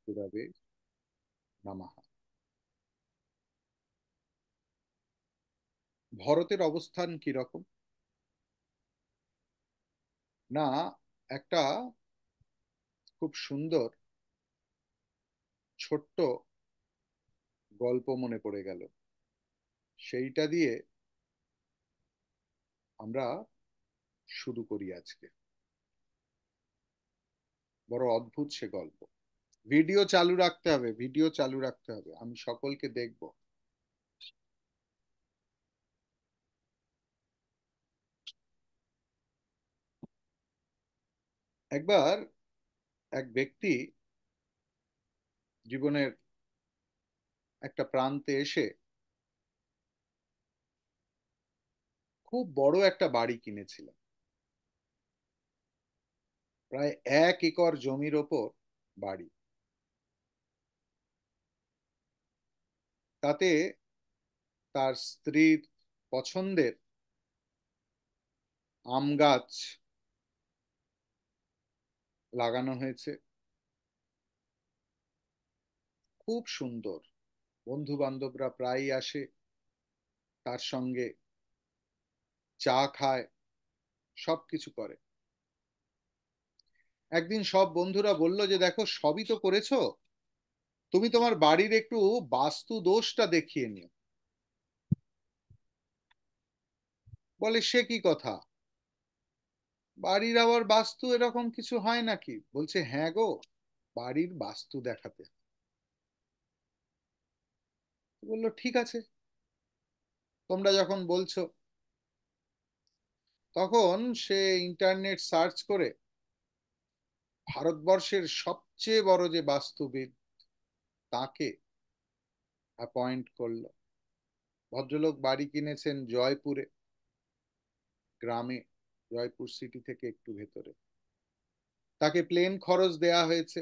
গুরবে নমঃ। ভরতের অবস্থান কিরকম না, একটা খুব সুন্দর ছোট্ট গল্প মনে পড়ে গেল। সেইটা দিয়ে আমরা শুরু করি আজকে। বড় অদ্ভুত সে গল্প। ভিডিও চালু রাখতে হবে, ভিডিও চালু রাখতে হবে, আমি সকলকে দেখব। একবার এক ব্যক্তি জীবনের একটা প্রান্তে এসে খুব বড় একটা বাড়ি কিনেছিলেন। প্রায় 1 একর জমির ওপর বাড়ি। তাতে তার স্ত্রীর পছন্দের আম গাছ লাগানো হয়েছে, খুব সুন্দর। বন্ধু বান্ধবরা প্রায়ই আসে, তার সঙ্গে চা খায়, সবকিছু করে। একদিন সব বন্ধুরা বলল যে দেখো, সবই তো করেছো, তুমি তোমার বাড়ির একটু বাস্তু দোষটা দেখিয়ে নিও। বলে সে কি কথা, বাড়ির আবার বাস্তু এরকম কিছু হয় নাকি? বলছে হ্যাঁ গো, বাড়ির বাস্তু দেখাতে। বললো ঠিক আছে, তোমরা যখন বলছো। তখন সে ইন্টারনেট সার্চ করে ভারতবর্ষের সবচেয়ে বড় যে বাস্তুবিদ তাকে অ্যাপয়েন্ট করলো। ভদ্রলোক বাড়ি কিনেছেন জয়পুরে, গ্রামে, জয়পুর সিটি থেকে একটু ভেতরে। তাকে প্লেন খরচ দেয়া হয়েছে,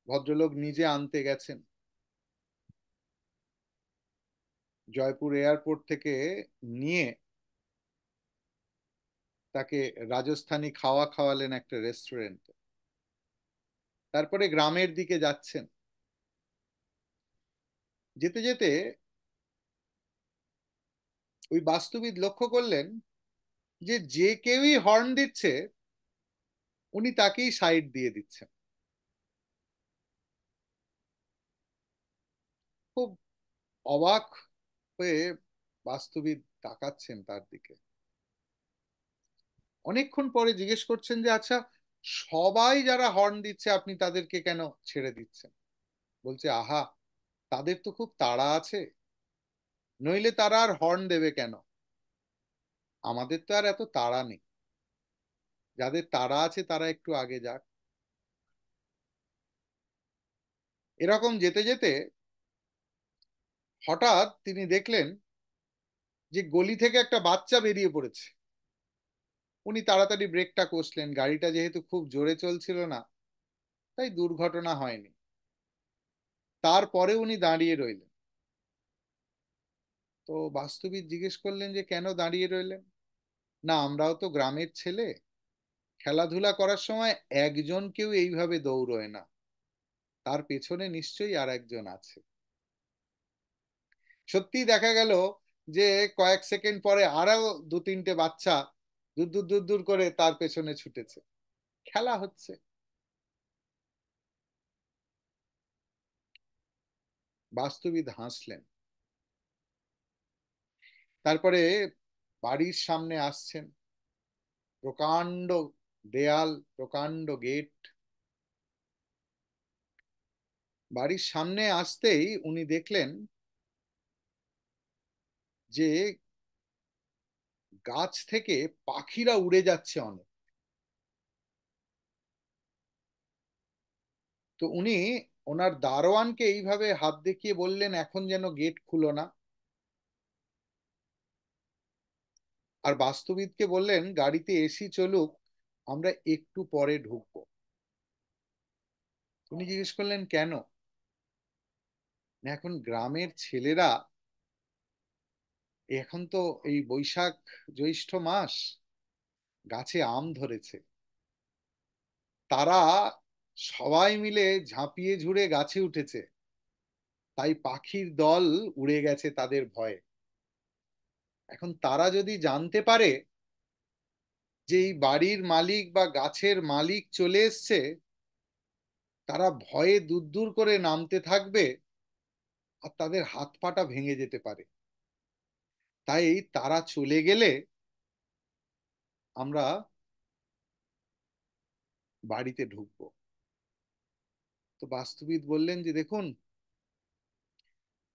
ভদ্রলোক নিজে আনতে গেছেন। জয়পুর এয়ারপোর্ট থেকে নিয়ে তাকে রাজস্থানি খাওয়া খাওয়ালেন একটা রেস্টুরেন্টে। তারপরে গ্রামের দিকে যাচ্ছেন। যেতে যেতে ওই বাস্তুবিদ লক্ষ্য করলেন যে যে কেউই হর্ন দিচ্ছে উনি তাকেই সাইড দিয়ে দিচ্ছেন। খুব অবাক হয়ে বাস্তুবিদ তাকাচ্ছেন তার দিকে। অনেকক্ষণ পরে জিজ্ঞেস করছেন যে আচ্ছা, সবাই যারা হর্ন দিচ্ছে আপনি তাদেরকে কেন ছেড়ে দিচ্ছেন? বলছে আহা, তাদের তো খুব তাড়া আছে, নইলে তারা আর হর্ন দেবে কেন? আমাদের তো আর এত তাড়া নেই, যাদের তাড়া আছে তারা একটু আগে যাক। এরকম যেতে যেতে হঠাৎ তিনি দেখলেন যে গলি থেকে একটা বাচ্চা বেরিয়ে পড়েছে। উনি তাড়াতাড়ি ব্রেকটা কষলেন, গাড়িটা যেহেতু খুব জোরে চলছিল না, তাই দুর্ঘটনা হয়নি। তারপরে উনি দাঁড়িয়ে রইলেন। তো বাস্তুবিদ জিজ্ঞেস করলেন যে কেন দাঁড়িয়ে রইলেন? না, আমরাও তো গ্রামের ছেলে, খেলাধুলা করার সময় একজন কেউ এইভাবে দৌড়য় না, তার পেছনে নিশ্চয়ই আর একজন আছে। সত্যি দেখা গেল যে কয়েক সেকেন্ড পরে আরো দু তিনটে বাচ্চা দূর দূর দূর দূর করে তার পেছনে ছুটেছে, খেলা হচ্ছে। বাস্তুবিদ হাসলেন। তারপরে বাড়ির সামনে আসছেন, প্রকাণ্ড দেয়াল, প্রকাণ্ড গেট। বাড়ির সামনে আসতেই উনি দেখলেন যে গাছ থেকে পাখিরা উড়ে যাচ্ছে অনেক। তো উনি ওনার দারোয়ানকে এইভাবে হাত দেখিয়ে বললেন এখন যেন গেট খুলো না। আর বাস্তুবিদকে বললেন গাড়িতে এসি চলুক, আমরা একটু পরে ঢুকবো। উনি জিজ্ঞেস করলেন কেন? না, এখন গ্রামের ছেলেরা, এখন তো এই বৈশাখ জ্যৈষ্ঠ মাস, গাছে আম ধরেছে, তারা সবাই মিলে ঝাঁপিয়ে ঝুড়ে গাছে উঠেছে, তাই পাখির দল উড়ে গেছে তাদের ভয়ে। এখন তারা যদি জানতে পারে যে এই বাড়ির মালিক বা গাছের মালিক চলে এসছে, তারা ভয়ে দূর দূর করে নামতে থাকবে, আর তাদের হাত পাটা ভেঙে যেতে পারে। তাই তারা চলে গেলে আমরা বাড়িতে ঢুকবো। তো বাস্তুবিদ বললেন যে দেখুন,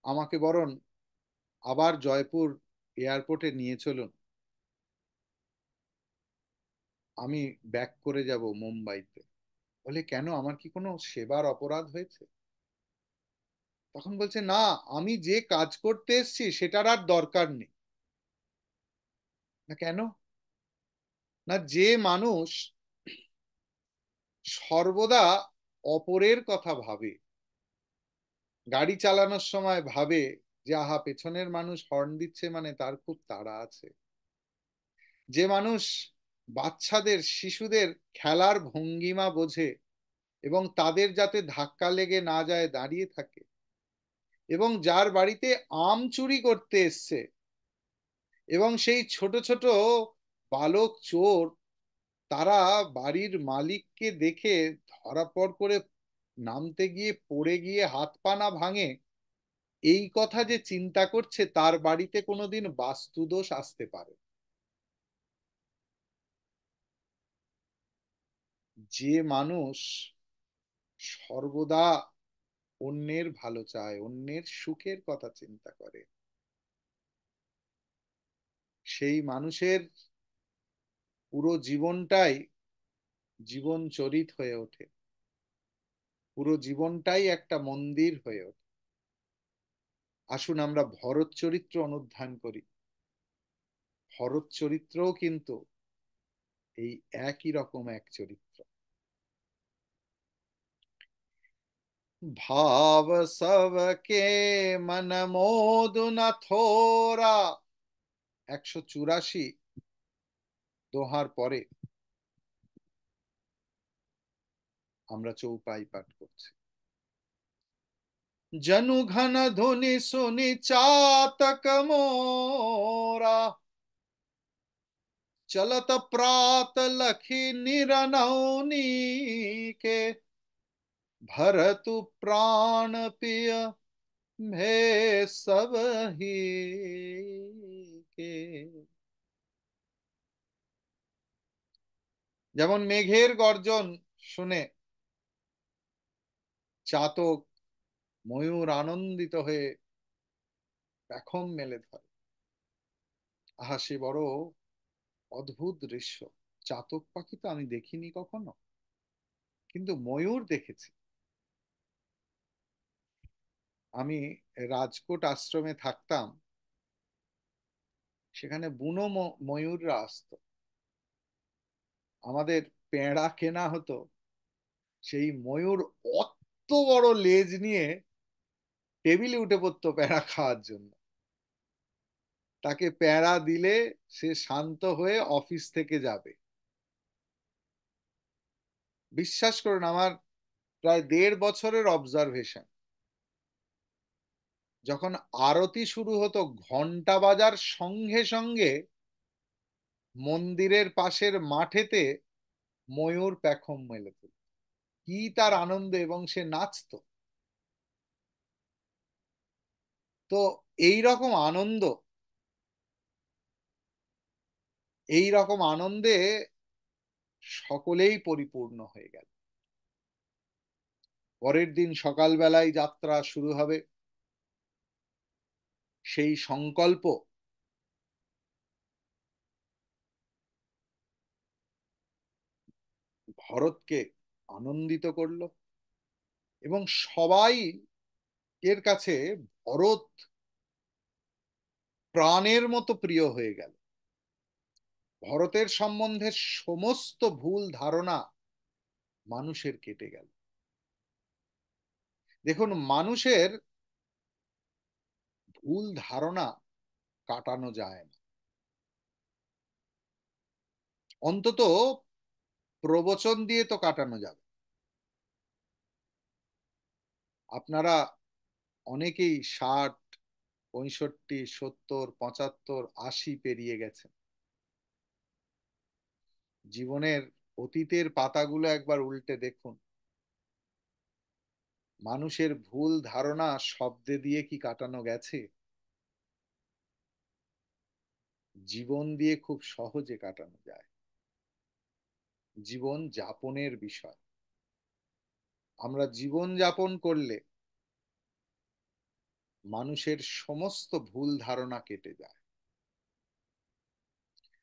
আমাকে বরং আবার জয়পুর এয়ারপোর্টে নিয়ে চলুন, আমি ব্যাক করে যাব মুম্বাইতে। বলে কেন, আমার কি কোনো সেবার অপরাধ হয়েছে? তখন বলছে না, আমি যে কাজ করতে এসেছি সেটার আর দরকার নেই। না কেন? না, যে মানুষ সর্বদা অপরের কথা ভাবে, গাড়ি চালানোর সময় ভাবে যে আহা পেছনের মানুষ হর্ন দিচ্ছে মানে তার খুব তাড়া আছে, যে মানুষ বাচ্চাদের শিশুদের খেলার ভঙ্গিমা বোঝে এবং তাদের যাতে ধাক্কা লেগে না যায় দাঁড়িয়ে থাকে, এবং যার বাড়িতে আম চুরি করতে এসছে এবং সেই ছোট ছোট বালক চোর তারা বাড়ির মালিককে দেখে ধরাপড় করে নামতে গিয়ে পড়ে গিয়ে হাত পা না ভাঙে, এই কথা যে চিন্তা করছে তার বাড়িতে কোনোদিন বাস্তুদোষ আসতে পারে। যে মানুষ সর্বদা অন্যের ভালো চায়, অন্যের সুখের কথা চিন্তা করে, সেই মানুষের পুরো জীবনটাই জীবন চরিত হয়ে ওঠে, পুরো জীবনটাই একটা মন্দির হয়ে ওঠে। আসুন আমরা ভরত চরিত্র অনুধ্যান করি। ভরত চরিত্রও কিন্তু এই একই রকম এক চরিত্র। ভাব সবকে মন মোদু না থোরা, 184 দোহার পরে আমরা চৌপাই পাঠ করছি। जनु घन धुनि सुनि चातक मोरा, चलत प्रात लखी निरनौनी के, भरतु प्राण पिय भे सब ही के। যেমন মেঘের গর্জন শুনে চাতক ময়ূর আনন্দিত হয়ে পেখম মেলে ধরে, আহা সে বড় অদ্ভুত দৃশ্য। চাতক পাখি তো আমি দেখিনি কখনো, কিন্তু ময়ূর দেখেছি। আমি রাজকোট আশ্রমে থাকতাম, সেখানে বুনো ময়ূররা আসতো, আমাদের পেঁড়া কেনা হতো, সেই ময়ূর অত বড় লেজ নিয়ে টেবিলে উঠে পড়তো পেঁড়া খাওয়ার জন্য। তাকে পেঁড়া দিলে সে শান্ত হয়ে অফিস থেকে যাবে। বিশ্বাস করুন, আমার প্রায় 1.5 বছরের অবজারভেশন। যখন আরতি শুরু হতো ঘন্টা বাজার সঙ্গে সঙ্গে মন্দিরের পাশের মাঠেতে ময়ূর পেখম মেলে দিত। কি তার আনন্দ, এবং সে নাচতো। তো এই রকম আনন্দ, এই রকম আনন্দে সকলেই পরিপূর্ণ হয়ে গেল। পরের দিন সকালবেলায় যাত্রা শুরু হবে। সেই সংকল্প ভরতকে আনন্দিত করলো, এবং সবাই এর কাছে ভরত প্রাণের মতো প্রিয় হয়ে গেল। ভরতের সম্বন্ধে সমস্ত ভুল ধারণা মানুষের কেটে গেল। দেখুন, মানুষের ভুল ধারণা কাটানো যায় না, অন্তত প্রবচন দিয়ে তো কাটানো যাবে। আপনারা অনেকেই 60, 65, 70, 75, 80 পেরিয়ে গেছেন। জীবনের অতীতের পাতাগুলো একবার উল্টে দেখুন। মানুষের ভুল ধারণা শব্দে দিয়ে কি কাটানো গেছে? জীবন দিয়ে খুব সহজে কাটানো যায়। জীবন যাপনের বিষয়। আমরা জীবন যাপন করলে মানুষের সমস্ত ভুল ধারণা কেটে যায়।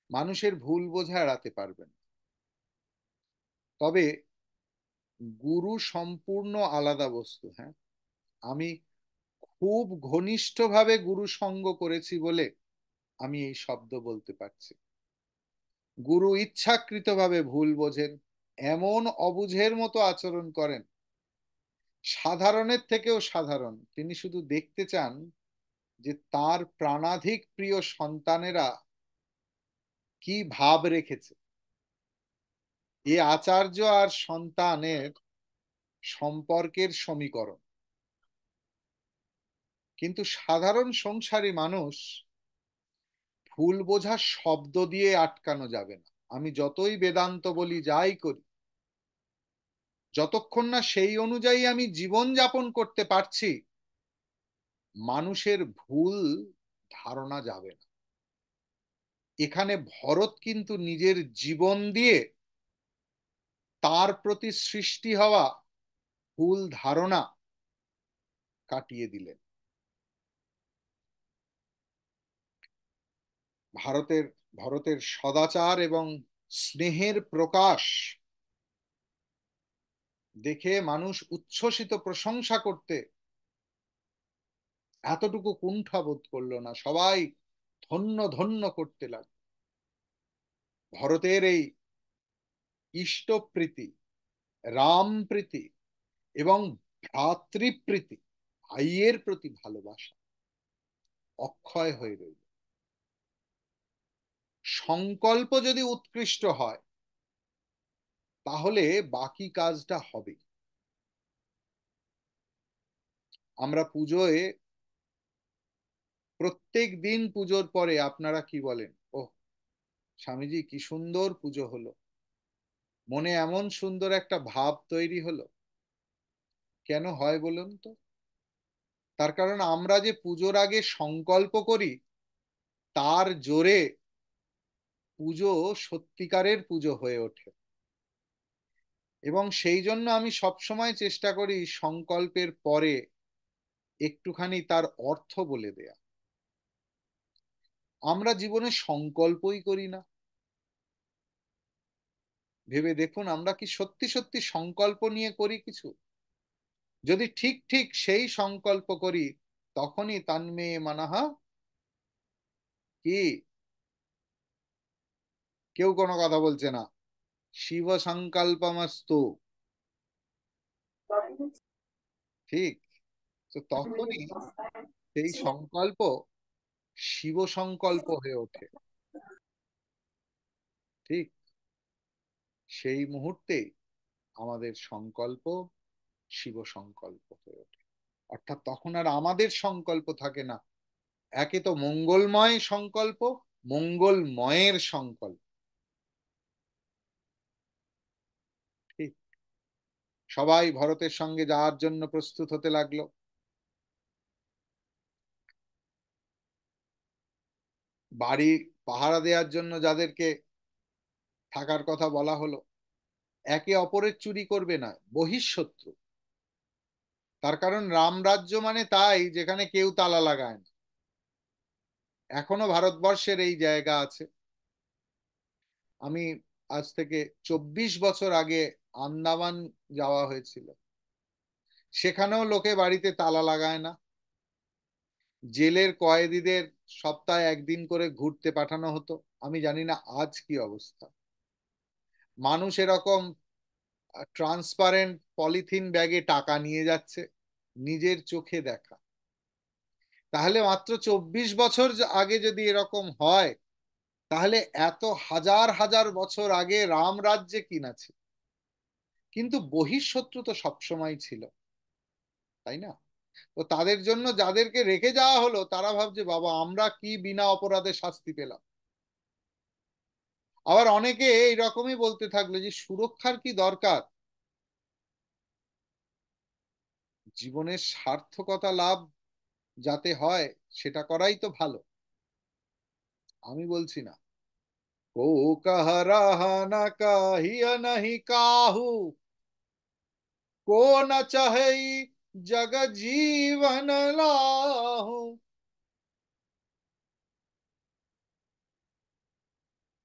মানুষের ভুল বোঝা এড়াতে পারবেন। তবে গুরু সম্পূর্ণ আলাদা বস্তু। হ্যাঁ, আমি খুব ঘনিষ্ঠভাবে গুরু সঙ্গ করেছি বলে আমি এই শব্দ বলতে পারছি। গুরু ইচ্ছাকৃতভাবে ভুল বোঝেন, এমন অবুঝের মতো আচরণ করেন, সাধারণের থেকেও সাধারণ। তিনি শুধু দেখতে চান যে তার প্রাণাধিক প্রিয় সন্তানেরা কি ভাব রেখেছে। এ আচার্য আর সন্তানের সম্পর্কের সমীকরণ। কিন্তু সাধারণ সংসারী মানুষ ভুল বোঝা শব্দ দিয়ে আটকানো যাবে না। আমি যতই বেদান্ত বলি, যাই করি, যতক্ষণ না সেই অনুযায়ী আমি জীবন যাপন করতে পারছি, মানুষের ভুল ধারণা যাবে না। এখানে ভরত কিন্তু নিজের জীবন দিয়ে তার প্রতি সৃষ্টি হওয়া ভুল ধারণা কাটিয়ে দিলেন। ভারতের ভরতের সদাচার এবং স্নেহের প্রকাশ দেখে মানুষ উচ্ছ্বসিত প্রশংসা করতে এতটুকু কুণ্ঠা বোধ করলো না। সবাই ধন্য ধন্য করতে লাগলো। ভরতের এই ইষ্টপ্রীতি, রামপ্রীতি এবং ভ্রাতৃপ্রীতি, ভাইয়ের প্রতি ভালোবাসা অক্ষয় হয়ে রইল। সংকল্প যদি উৎকৃষ্ট হয় তাহলে বাকি কাজটা হবে। আমরা পুজোয় প্রত্যেক দিন পুজোর পরে আপনারা কি বলেন? ওহ স্বামীজি, কি সুন্দর পুজো হলো, মনে এমন সুন্দর একটা ভাব তৈরি হলো। কেন হয় বলুন তো? তার কারণ আমরা যে পুজোর আগে সংকল্প করি, তার জোরে পুজো সত্যিকারের পুজো হয়ে ওঠে। এবং সেই জন্য আমি সবসময় চেষ্টা করি সংকল্পের পরে একটুখানি তার অর্থ বলে দেয়া। আমরা জীবনে সংকল্পই করি না। ভেবে দেখুন, আমরা কি সত্যি সত্যি সংকল্প নিয়ে করি কিছু? যদি ঠিক ঠিক সেই সংকল্প করি, তখনই তন্মে মনঃ, কি কেউ কোনো কথা বলছে না, শিব সংকল্পমস্তু। ঠিক, তো তখনই সেই সংকল্প শিব সংকল্প হয়ে ওঠে। ঠিক সেই মুহূর্তে আমাদের সংকল্প শিব সংকল্প হয়ে ওঠে। অর্থাৎ তখন আর আমাদের সংকল্প থাকে না। একে তো মঙ্গলময় সংকল্প, মঙ্গলময়ের সংকল্প। ঠিক, সবাই ভরতের সঙ্গে যাওয়ার জন্য প্রস্তুত হতে লাগলো। বাড়ি পাহারা দেওয়ার জন্য যাদেরকে থাকার কথা বলা হলো, একে অপরের চুরি করবে না, বহিঃশত্রু। তার কারণ রামরাজ্য মানে তাই যেখানে কেউ তালা লাগায় না। এখনো ভারতবর্ষের এই জায়গা আছে। আমি আজ থেকে 24 বছর আগে আন্দামান যাওয়া হয়েছিল। সেখানেও লোকে বাড়িতে তালা লাগায় না। জেলের কয়েদিদের সপ্তাহে একদিন করে ঘুরতে পাঠানো হতো। আমি জানি না আজ কি অবস্থা। মানুষ এরকম ট্রান্সপারেন্ট পলিথিন ব্যাগে টাকা নিয়ে যাচ্ছে, নিজের চোখে দেখা। তাহলে মাত্র 24 বছর আগে যদি এরকম হয়, তাহলে এত হাজার হাজার বছর আগে রাম রাজ্যে কি না ছিল? কিন্তু বহিঃশত্রু তো সবসময় ছিল। তাই না? তো তাদের জন্য যাদেরকে রেখে যাওয়া হলো তারা ভাবছে বাবা আমরা কি বিনা অপরাধে শাস্তি পেলাম। আবার অনেকে এইরকমই বলতে থাকলো যে সুরক্ষার কি দরকার, জীবনের সার্থকতা লাভ যাতে হয় সেটা করাই তো ভালো। আমি বলছি না, को कह रहा न कहिया नहीं काहू, को न चाहे जग जीवन लाहू।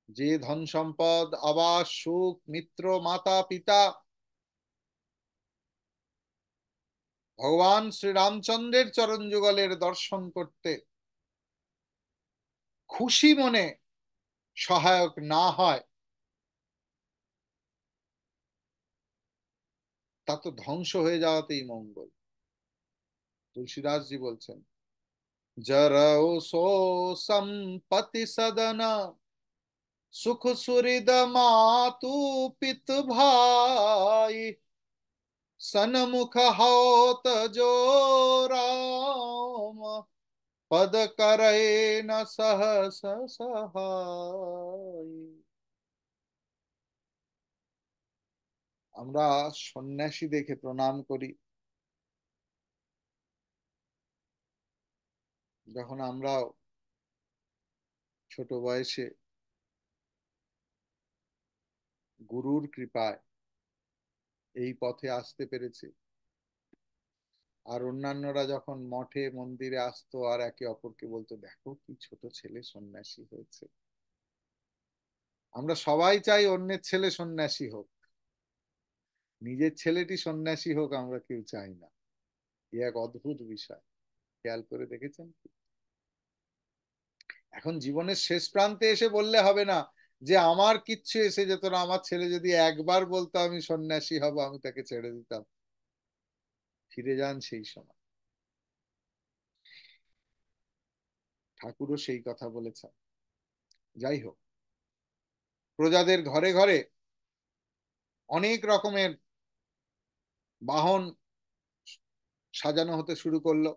যে ধন সম্পদ আবাস সুখ মিত্র মাতা পিতা ভগবান শ্রীরামচন্দ্রের চরণ যুগলের দর্শন করতে খুশি মনে সহায়ক না হয়, তা তো ধ্বংস হয়ে যাওয়াতেই মঙ্গল। তুলসীদাস জি বলছেন, जरौ सो संपत्ति सदन, सुख सुहृद मातु पित भाई, सनमुख होत जो राम, पद करे न सहस सहाय। আমরা সন্ন্যাসী দেখে প্রণাম করি, যখন আমরা ছোট বয়সে গুরুর কৃপায় এই পথে আসতে পেরেছি, আর অন্যান্যরা যখন মঠে মন্দিরে আসতো আর একে অপরকে বলতো দেখো কি ছোট ছেলে সন্ন্যাসী হয়েছে, আমরা সবাই চাই অন্যের ছেলে সন্ন্যাসী হোক, নিজের ছেলেটি সন্ন্যাসী হোক আমরা কেউ চাই না। এ এক অদ্ভুত বিষয়, খেয়াল করে দেখেছেন কি? এখন জীবনের শেষ প্রান্তে এসে বললে হবে না যে আমার কিচ্ছু এসে যেত না, আমার ছেলে যদি একবার বলতো আমি সন্ন্যাসী হব আমি তাকে ছেড়ে দিতাম। ফিরে যান সেই সময়। ঠাকুরও সেই কথা বলেছেন। যাই হোক, প্রজাদের ঘরে ঘরে অনেক রকমের বাহন সাজানো হতে শুরু করলো,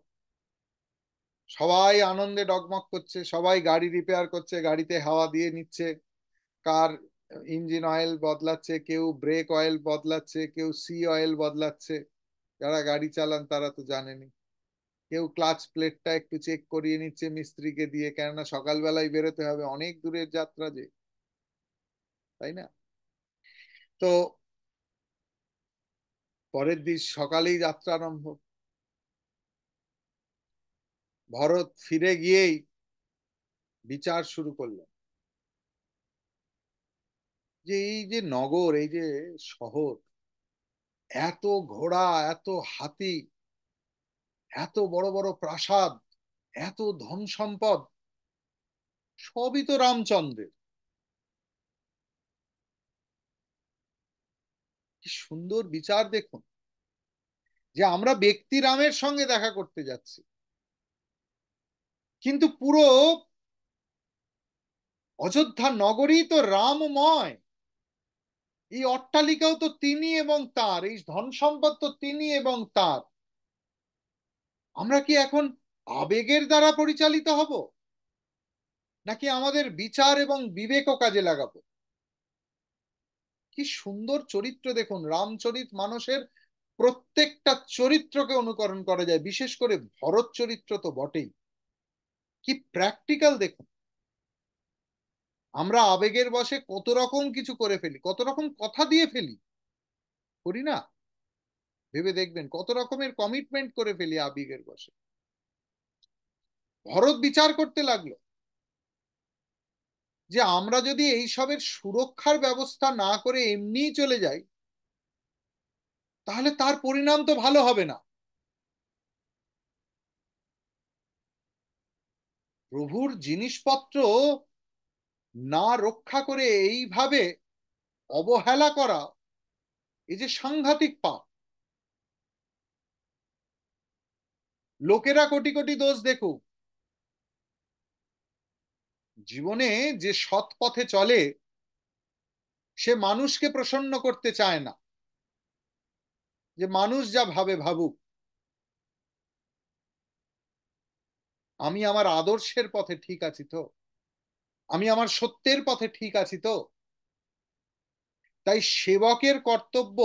সবাই আনন্দে ডগমগ করছে, সবাই গাড়ি রিপেয়ার করছে, গাড়িতে হাওয়া দিয়ে নিচ্ছে, কার ইঞ্জিন অয়েল বদলাচ্ছে, কেউ ব্রেক অয়েল বদলাচ্ছে, কেউ সি অয়েল বদলাচ্ছে, যারা গাড়ি চালান তারা তো জানেনি, কেউ ক্লাচ প্লেটটা একটু চেক করিয়ে নিচ্ছে মিস্ত্রিকে দিয়ে, কেননা সকালবেলায় বেরোতে হবে, অনেক দূরের যাত্রা যে, তাই না? তো পরের দিন সকালেই যাত্রা আরম্ভ। ভরত ফিরে গিয়েই বিচার শুরু করলেন যে এই যে নগর, এই যে শহর, এত ঘোড়া, এত হাতি, এত বড় বড় প্রাসাদ, এত ধন সম্পদ, সবই তো রামচন্দ্রের। কি সুন্দর বিচার দেখুন, যে আমরা ব্যক্তি রামের সঙ্গে দেখা করতে যাচ্ছি, কিন্তু পুরো অযোধ্যা নগরী তো রামময়, এই অট্টালিকাও তো তিনি এবং তার, এই ধন সম্পদ তো তিনি এবং তার। আমরা কি এখন আবেগের দ্বারা পরিচালিত হব, নাকি আমাদের বিচার এবং বিবেকও কাজে লাগাবো? কি সুন্দর চরিত্র দেখুন, রামচরিত মানুষের প্রত্যেকটা চরিত্রকে অনুকরণ করা যায়, বিশেষ করে ভরত চরিত্র তো বটেই। কি প্র্যাকটিক্যাল দেখুন, আমরা আবেগের বশে কত রকম কিছু করে ফেলি, কত রকম কথা দিয়ে ফেলি, করি না? ভেবে দেখবেন কত রকমের কমিটমেন্ট করে ফেলি আবেগের বশে। ভরত বিচার করতে লাগলো যে আমরা যদি এইসবের সুরক্ষার ব্যবস্থা না করে এমনিই চলে যাই, তাহলে তার পরিণাম তো ভালো হবে না। প্রভুর জিনিসপত্র না রক্ষা করে এইভাবে অবহেলা করা, এই যে সাংঘাতিক পাপ। লোকেরা কোটি কোটি দোষ দেখুক, জীবনে যে সৎ পথে চলে সে মানুষকে প্রসন্ন করতে চায় না, যে মানুষ যা ভাবে ভাবুক, আমি আমার আদর্শের পথে ঠিক আছি তো? আমি আমার সত্যের পথে ঠিক আছি তো? তাই সেবকের কর্তব্য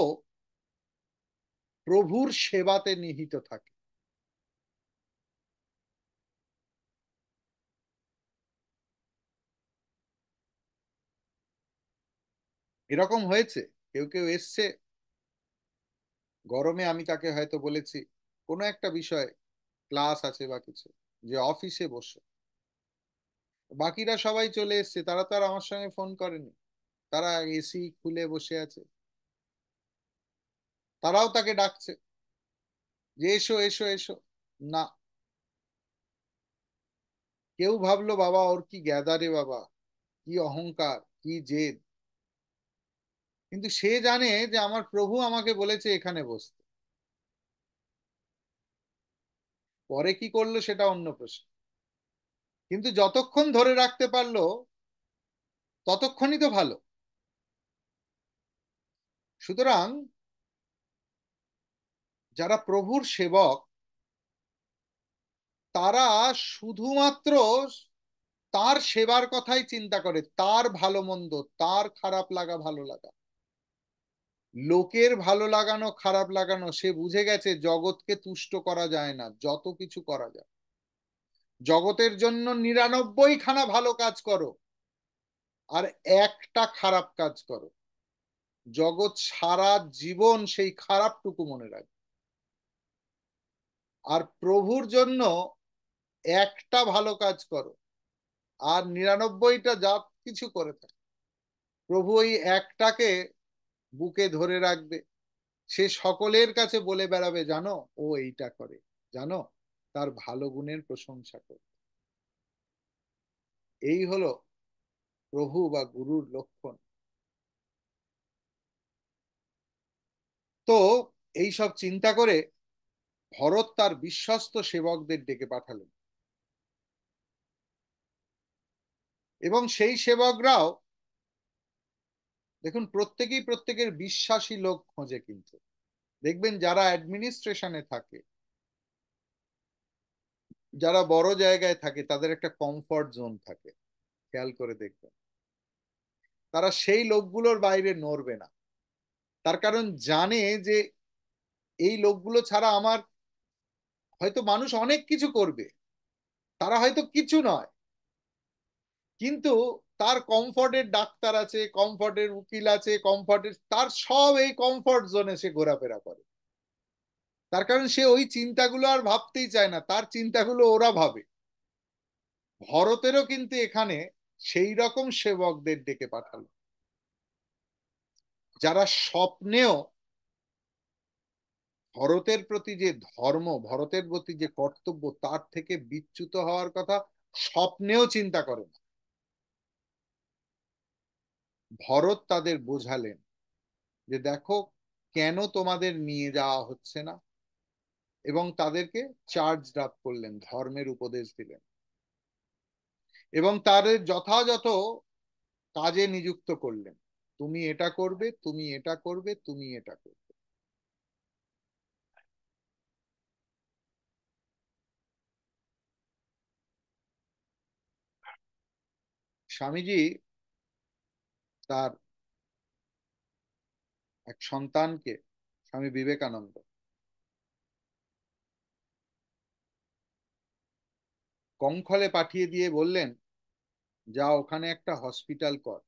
প্রভুর সেবাতে নিহিত থাকে। এরকম হয়েছে, কেউ কেউ এসছে গরমে, আমি তাকে হয়তো বলেছি কোনো একটা বিষয়, ক্লাস আছে বা কিছু, যে অফিসে বসে, বাকিরা সবাই চলে এসছে, তারা তো আর আমার সঙ্গে ফোন করেনি, তারা এসি খুলে বসে আছে, তারাও তাকে ডাকছে যে এসো এসো এসো, না, কেউ ভাবলো বাবা ওর কি গ্যাদারে বাবা, কি অহংকার, কি জেদ, কিন্তু সে জানে যে আমার প্রভু আমাকে বলেছে এখানে বসতে। পরে কি করলো সেটা অন্য প্রশ্ন, কিন্তু যতক্ষণ ধরে রাখতে পারলো ততক্ষণই তো ভালো। সুতরাং যারা প্রভুর সেবক, তারা শুধুমাত্র তার সেবার কথাই চিন্তা করে, তার ভালো মন্দ, তার খারাপ লাগা ভালো লাগা, লোকের ভালো লাগানো খারাপ লাগানো সে বুঝে গেছে জগৎকে তুষ্ট করা যায় না, যত কিছু করা যায়। জগতের জন্য 99 খানা ভালো কাজ করো আর একটা খারাপ কাজ করো, জগৎ সারা জীবন সেই খারাপটুকু মনে রাখবে। আর প্রভুর জন্য একটা ভালো কাজ করো আর 99টা যা কিছু করে থাকে, প্রভু ওই একটাকে বুকে ধরে রাখবে। সে সকলের কাছে বলে বেড়াবে, জানো ও এইটা করে, জানো, তার ভালো গুণের প্রশংসা করে। এই হলো প্রভু বা গুরুর লক্ষণ। তো এই সব চিন্তা করে ভরত তার বিশ্বস্ত সেবকদের ডেকে পাঠালেন, এবং সেই সেবকরাও দেখুন প্রত্যেকেই প্রত্যেকের বিশ্বাসী লোক খোঁজে, কিন্তু দেখবেন যারা অ্যাডমিনিস্ট্রেশনে থাকে, যারা বড় জায়গায় থাকে, তাদের একটা কমফর্ট জোন থাকে, খেয়াল করে দেখবেন তারা সেই লোকগুলোর বাইরে নড়বে না। তার কারণ জানে যে এই লোকগুলো ছাড়া আমার, হয়তো মানুষ অনেক কিছু করবে, তারা হয়তো কিছু নয়, কিন্তু তার কমফর্টের ডাক্তার আছে, কমফর্টের উকিল আছে, কমফর্টের, তার সব এই কমফর্ট জোনে সে ঘোরাফেরা করে। তার কারণ সে ওই চিন্তাগুলো আর ভাবতেই চায় না, তার চিন্তাগুলো ওরা ভাবে। ভরতেরও কিন্তু এখানে সেই রকম সেবকদের ডেকে পাঠালো, যারা স্বপ্নেও ভরতের প্রতি যে ধর্ম, ভরতের প্রতি যে কর্তব্য, তার থেকে বিচ্যুত হওয়ার কথা স্বপ্নেও চিন্তা করে না। ভরত তাদের বোঝালেন যে দেখো কেন তোমাদের নিয়ে যাওয়া হচ্ছে না, এবং তাদেরকে চার্জ আপ করলেন, ধর্মের উপদেশ দিলেন, এবং তাদের যথাযথ কাজে নিযুক্ত করলেন। তুমি এটা করবে, তুমি এটা করবে, তুমি এটা করবে। স্বামীজি তার এক সন্তানকে, স্বামী বিবেকানন্দ, কঙ্খলে পাঠিয়ে দিয়ে বললেন, যা ওখানে একটা হসপিটাল কর,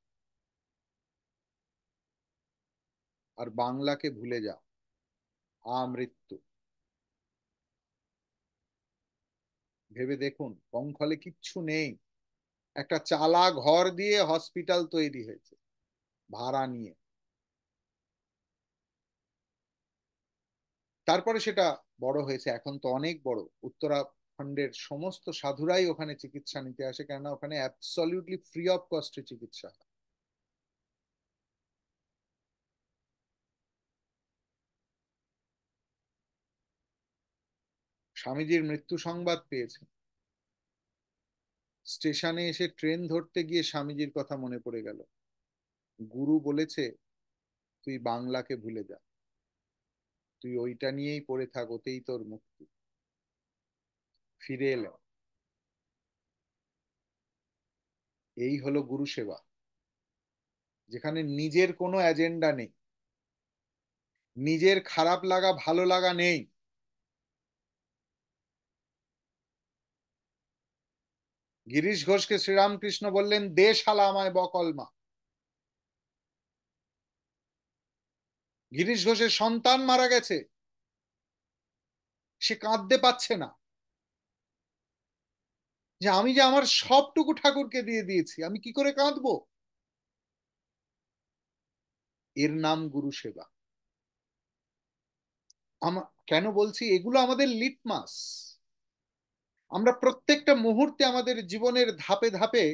আর বাংলাকে ভুলে যা, আমৃত্যু। ভেবে দেখুন, কঙ্খলে কিচ্ছু নেই, একটা চালা ঘর দিয়ে হসপিটাল তৈরি হয়েছে ভাড়া নিয়ে। তারপরে সেটা বড় হয়েছে, এখন তো অনেক বড়, উত্তরাখণ্ডের সমস্ত সাধুরাই ওখানে চিকিৎসা নিতে আসে, কেননা ওখানে অ্যাবসলিউটলি ফ্রি অফ কস্টে চিকিৎসা হয়। স্বামীজির মৃত্যু সংবাদ পেয়েছেন, স্টেশনে এসে ট্রেন ধরতে গিয়ে স্বামীজির কথা মনে পড়ে গেল, গুরু বলেছে তুই বাংলাকে ভুলে যা, তুই ওইটা নিয়েই পড়ে থাক, ওতেই তোর মুক্তি। ফিরে এলেন, এই হলো গুরু সেবা, যেখানে নিজের কোনো এজেন্ডা নেই, নিজের খারাপ লাগা ভালো লাগা নেই। গিরিশ ঘোষকে শ্রীরামকৃষ্ণ বললেন, দে শালা আমায় বকলমা। গিরিশ ঘোষের সন্তান মারা গেছে, সে কাঁদতে পাচ্ছে না যে আমি যে আমার সবটুকু ঠাকুরকে দিয়ে দিয়েছি, আমি কি করে কাঁদবো। এর নাম গুরু সেবা। কেন বলছি এগুলো আমাদের লিটমাস। আমরা প্রত্যেকটা মুহূর্তে আমাদের জীবনের ধাপে ধাপে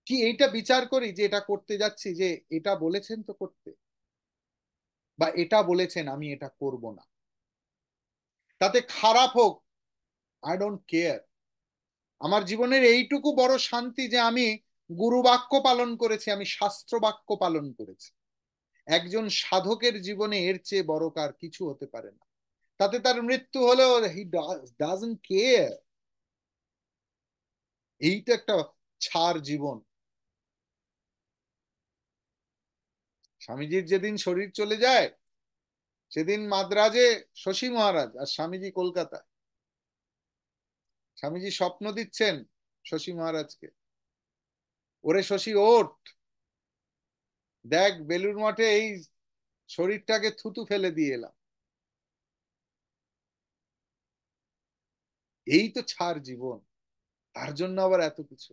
কি এইটা বিচার করি যে এটা করতে যাচ্ছি, যে এটা বলেছেন তো করতে, বা এটা বলেছেন আমি এটা করব না, তাতে খারাপ হোক, আই ডোন্ট কেয়ার। আমার জীবনের এইটুকু বড় শান্তি যে আমি গুরু বাক্য পালন করেছি, আমি শাস্ত্র বাক্য পালন করেছি। একজন সাধকের জীবনে এর চেয়ে বড় কার কিছু হতে পারে না। তাতে তার মৃত্যু হলেও হি ডাজন্ট কেয়ার। এইটা একটা ছাড় জীবন। স্বামীজির যেদিন শরীর চলে যায়, সেদিন মাদ্রাজে শশী মহারাজ আর স্বামীজি কলকাতায়। স্বামীজি স্বপ্ন দিচ্ছেন শশী মহারাজকে, ওরে শশী ওঠ, দেখ বেলুর মঠে এই শরীরটাকে থুতু ফেলে দিয়ে এলাম। এই তো ছাড় জীবন, তার জন্য আবার এত কিছু।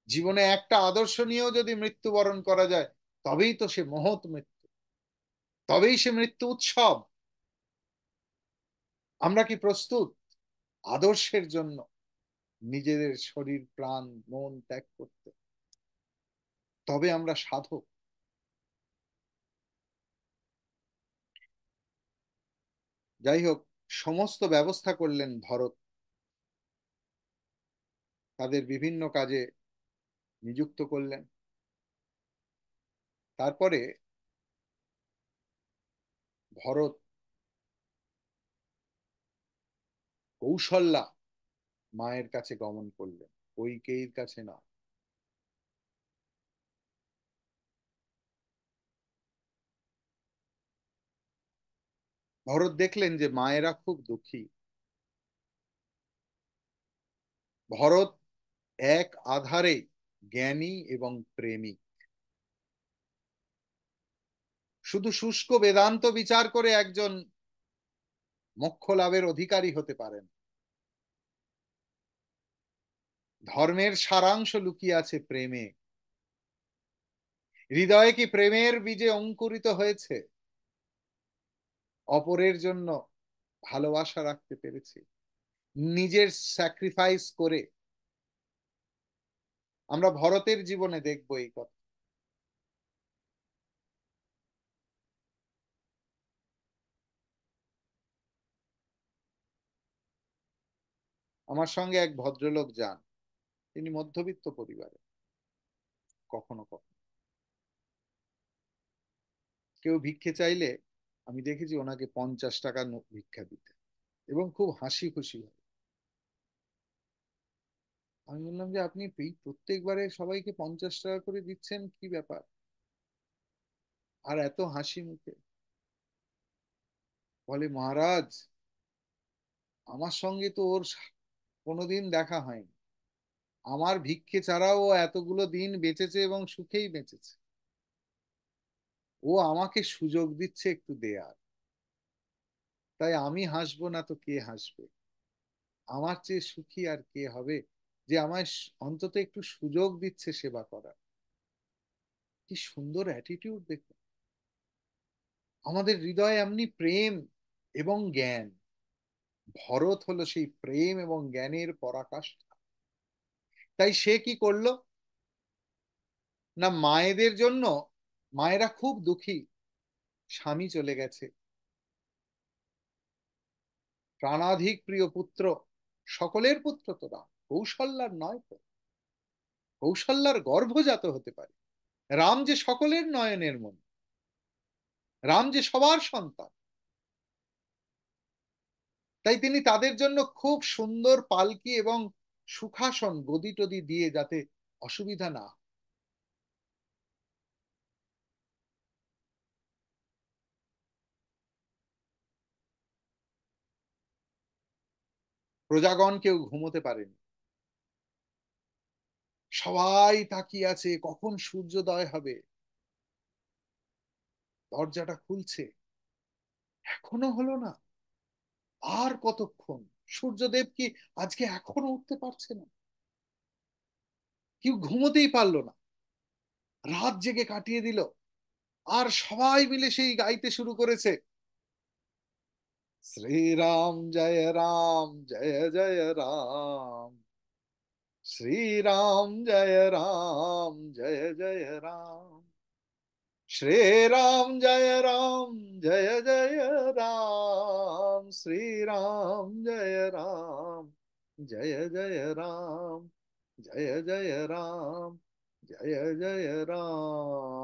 জীবনে একটা আদর্শ নিয়েও যদি মৃত্যুবরণ করা যায়, তবেই তো সে মহৎ মৃত্যু, তবেই সে মৃত্যু উৎসব। আমরা কি প্রস্তুত আদর্শের জন্য নিজেদের শরীর প্রাণ মন ত্যাগ করতে? তবে আমরা সাধক। যাই হোক, সমস্ত ব্যবস্থা করলেন ভরত, তাদের বিভিন্ন কাজে নিযুক্ত করলেন। তারপরে ভরত কৌশল্যা মায়ের কাছে গমন করলেন, কইকেয়ীর কাছে না। ভরত দেখলেন যে মায়েরা খুব দুঃখী। ভরত এক আধারে জ্ঞানী এবং প্রেমী। শুধু শুষ্ক বেদান্ত বিচার করে একজন মোক্ষ লাভের অধিকারী হতে পারেন। ধর্মের সারাংশ লুকিয়ে আছে প্রেমে। হৃদয়ে কি প্রেমের বীজে অঙ্কুরিত হয়েছে? অপরের জন্য ভালোবাসা রাখতে পেরেছি, নিজের স্যাক্রিফাইস করে। আমরা ভরতের জীবনে দেখব এই কথা। আমার সঙ্গে এক ভদ্রলোক যান, তিনি মধ্যবিত্ত পরিবারে। কখনো কখনো কেউ ভিক্ষে চাইলে আমি দেখেছি ওনাকে 50 টাকা ভিক্ষা দিতে, এবং খুব হাসি খুশি হয়। আমি বললাম যে আপনি এই প্রত্যেকবারে সবাইকে 50 টাকা করে দিচ্ছেন, কি ব্যাপার, আর এত হাসি মুখে? বলে, মহারাজ, আমার সঙ্গে তো ওর কোনোদিন দেখা হয়নি। আমার ভিক্ষে ছাড়াও ও এতগুলো দিন বেঁচেছে এবং সুখেই বেঁচেছে। ও আমাকে সুযোগ দিচ্ছে একটু দেয়ার, তাই আমি হাসবো না তো কে হাসবে? আমার চেয়ে সুখী আর কে হবে, যে আমায় অন্তত একটু সুযোগ দিচ্ছে সেবা করার। কি সুন্দর অ্যাটিটিউড দেখুন। আমাদের হৃদয়ে এমনি প্রেম এবং জ্ঞান। ভরত হলো সেই প্রেম এবং জ্ঞানের পরাকাষ্ঠা। তাই সে কি করলো না, মায়েদের জন্য, মায়েরা খুব দুঃখী, স্বামী চলে গেছে, প্রাণাধিক প্রিয় পুত্র, সকলের পুত্র তো রাম, কৌশল্যার নয় তো? কৌশল্যার গর্ভজাত হতে পারে। রাম যে সকলের নয়নের মনি, রাম যে সবার সন্তান। তাই তিনি তাদের জন্য খুব সুন্দর পালকি এবং সুখাসন গদি টদি দিয়ে যাতে অসুবিধা না হয়। প্রজাগণ কেউ ঘুমোতে পারেনি, সবাই তাকিয়ে আছে কখন সূর্যোদয় হবে। দরজাটা খুলছে, এখনো হলো না। আর কতক্ষণ? সূর্যদেব কি আজকে এখনো উঠতে পারছে না? কেউ ঘুমোতেই পারলো না, রাত জেগে কাটিয়ে দিল। আর সবাই মিলে সেই গাইতে শুরু করেছে, শ্রীরাম জয় রাম জয় জয় রাম, শ্রীরাম জয় রাম জয় জয় রাম, শ্রীরাম জয় রাম জয় জয় রাম, শ্রীরাম জয় রাম জয় জয় রাম, জয় জয় রাম, জয় জয় রাম।